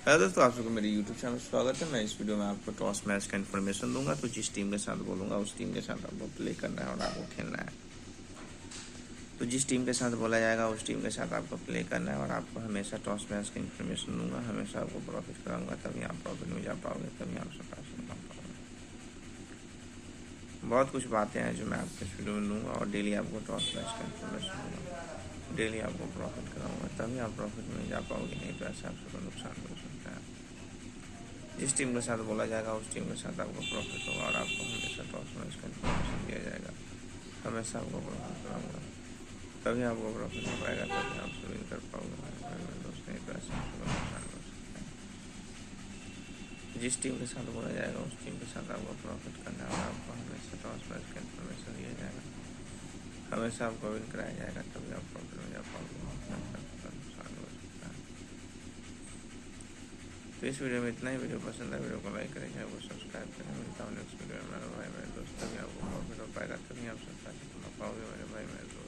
Hello दोस्तों, आप सबको मेरे यूट्यूब चैनल में स्वागत है। मैं इस वीडियो में आपको टॉस मैच का इन्फॉर्मेशन दूंगा। तो जिस टीम के साथ बोलूँगा उस टीम के साथ आपको प्ले करना है और आपको खेलना है। तो जिस टीम के साथ बोला जाएगा उस टीम के साथ आपको प्ले करना है और आपको हमेशा टॉस मैच का इन्फॉर्मेशन दूंगा। हमेशा आपको प्रॉफिट कराऊंगा, तभी आप प्रॉफिट में जा पाओगे, तभी आप पैसे कमा पाओगे। बहुत कुछ बातें हैं जो मैं आपको इस वीडियो में दूंगा और डेली आपको टॉस मैच का इन्फॉर्मेशन दूंगा। डेली आपको प्रॉफिट कराऊंगा, तभी आप प्रॉफिट में जा पाओगे, नहीं तो ऐसे आपको नुकसान हो सकता है। जिस टीम के साथ बोला जाएगा उस टीम के साथ आपको प्रॉफिट होगा और आपको हमेशा टॉस मैच का इन्फॉर्मेशन दिया जाएगा। हमेशा आपको प्रॉफिट कराऊंगा, तभी आपको प्रॉफिट हो पाएगा, तभी आप विन कर पाओगे। मेरे दोस्त, नहीं तो ऐसे आपको नुकसान हो सकता है। जिस टीम के साथ बोला जाएगा उस टीम के साथ आपको प्रॉफिट करना है और आपको हमेशा टॉस मैच का इन्फॉर्मेशन दिया जाएगा। हमेशा आपको विन कराया जाएगा, तभी आप प्रॉफिट में जा पाओगे, नुकसान हो सकता है। तो इस वीडियो में इतना ही। वीडियो पसंद है वीडियो को लाइक करें, चैनल को सब्सक्राइब करें। मिलता हूँ नेक्स्ट वीडियो में मेरे भाई मेरे दोस्त। तभी आपको प्रॉफिट हो पाएगा, तभी आप सब पैसे कमा पाओगे मेरे भाई मेरे दोस्त।